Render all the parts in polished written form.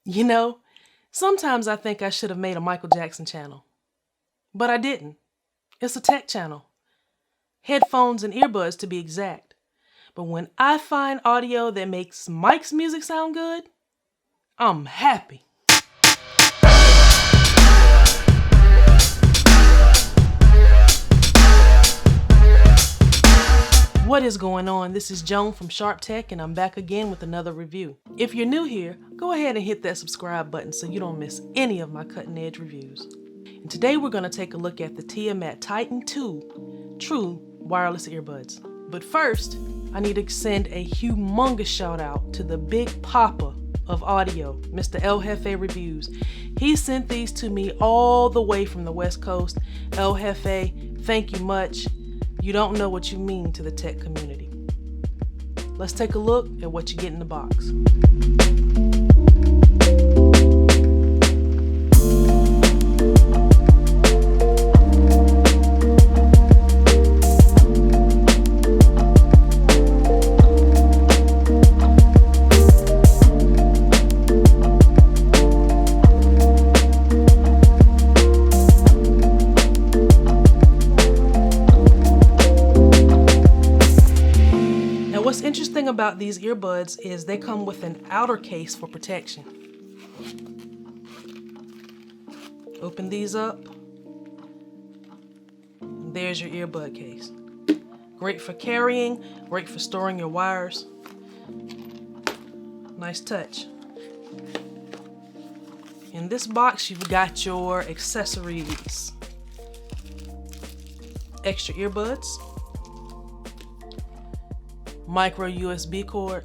You know, sometimes I think I should have made a Michael Jackson channel, but I didn't. It's a tech channel. Headphones and earbuds to be exact. But when I find audio that makes Mike's music sound good, I'm happy. What is going on? This is Joan from Sharp Tech, and I'm back again with another review. If you're new here, go ahead and hit that subscribe button so you don't miss any of my cutting edge reviews. And today we're going to take a look at the Tiamat Titan 2 True Wireless Earbuds. But first, I need to send a humongous shout out to the big papa of audio, Mr. El Jefe Reviews. He sent these to me all the way from the West Coast. El Jefe, thank you much. You don't know what you mean to the tech community. Let's take a look at what you get in the box. What's interesting about these earbuds is they come with an outer case for protection. Open these up. There's your earbud case. Great for carrying, great for storing your wires. Nice touch. In this box, you've got your accessories. Extra earbuds. Micro USB cord.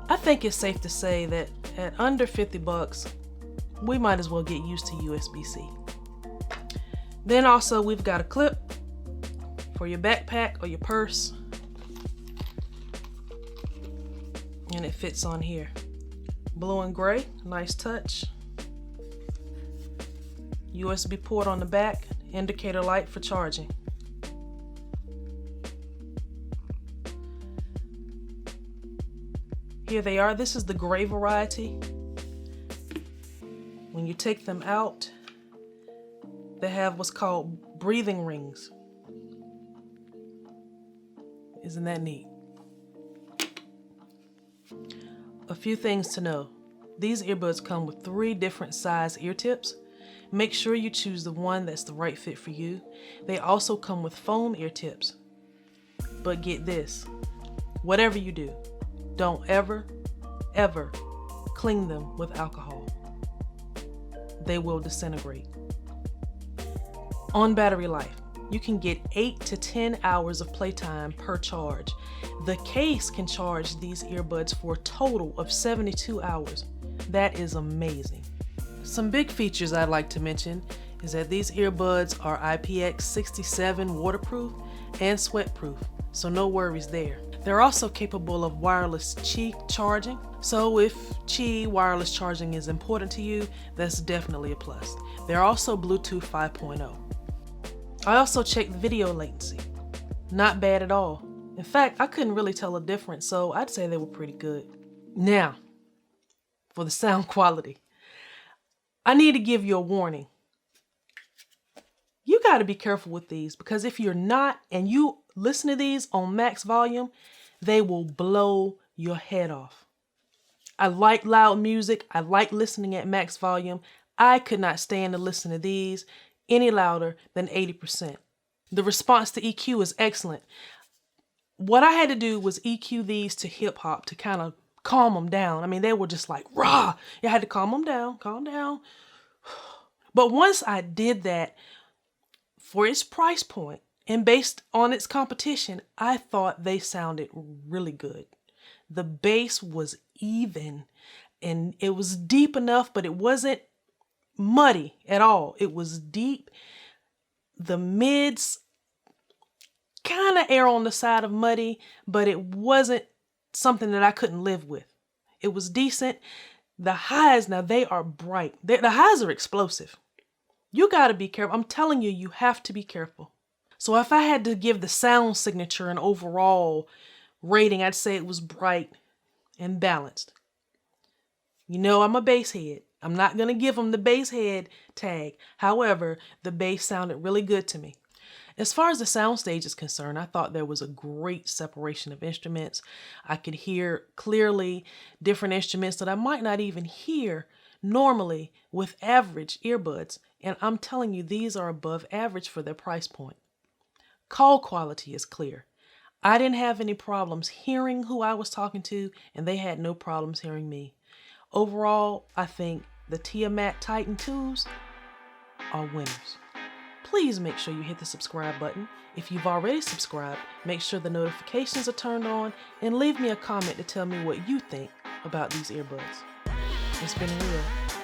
I think it's safe to say that at under 50 bucks, we might as well get used to USB-C. Then also we've got a clip for your backpack or your purse. And it fits on here. Blue and gray, nice touch. USB port on the back, indicator light for charging. Here they are. This is the gray variety. When you take them out, they have what's called breathing rings. Isn't that neat? A few things to know. These earbuds come with 3 different size ear tips. Make sure you choose the one that's the right fit for you. They also come with foam ear tips. But get this, whatever you do, don't ever clean them with alcohol. They will disintegrate. On battery life, you can get 8 to 10 hours of playtime per charge. The case can charge these earbuds for a total of 72 hours. That is amazing. Some big features I'd like to mention is that these earbuds are IPX67 waterproof and sweatproof, so no worries there. They're also capable of wireless Qi charging, so if Qi wireless charging is important to you, that's definitely a plus. They're also Bluetooth 5.0. I also checked video latency. Not bad at all. In fact, I couldn't really tell a difference, so I'd say they were pretty good. Now, for the sound quality. I need to give you a warning. You got to be careful with these, because if you're not and you listen to these on max volume, they will blow your head off. I like loud music. I like listening at max volume. I could not stand to listen to these any louder than 80%. The response to EQ is excellent. What I had to do was EQ these to hip hop to kind of calm them down. I mean, they were just like, rah! You had to calm them down, calm down. But once I did that, for its price point and based on its competition, I thought they sounded really good. The bass was even and it was deep enough, but it wasn't muddy at all. It was deep. The mids kind of err on the side of muddy, but it wasn't something that I couldn't live with. It was decent. The highs, now they are bright. The highs are explosive. You got to be careful. I'm telling you, you have to be careful. So if I had to give the sound signature an overall rating, I'd say it was bright and balanced. You know I'm a bass head. I'm not going to give them the bass head tag. However, the bass sounded really good to me. As far as the soundstage is concerned, I thought there was a great separation of instruments. I could hear clearly different instruments that I might not even hear normally with average earbuds. And I'm telling you, these are above average for their price point. Call quality is clear. I didn't have any problems hearing who I was talking to, and they had no problems hearing me. Overall, I think the Tiamat Titan 2s are winners. Please make sure you hit the subscribe button. If you've already subscribed, make sure the notifications are turned on and leave me a comment to tell me what you think about these earbuds. It's been real.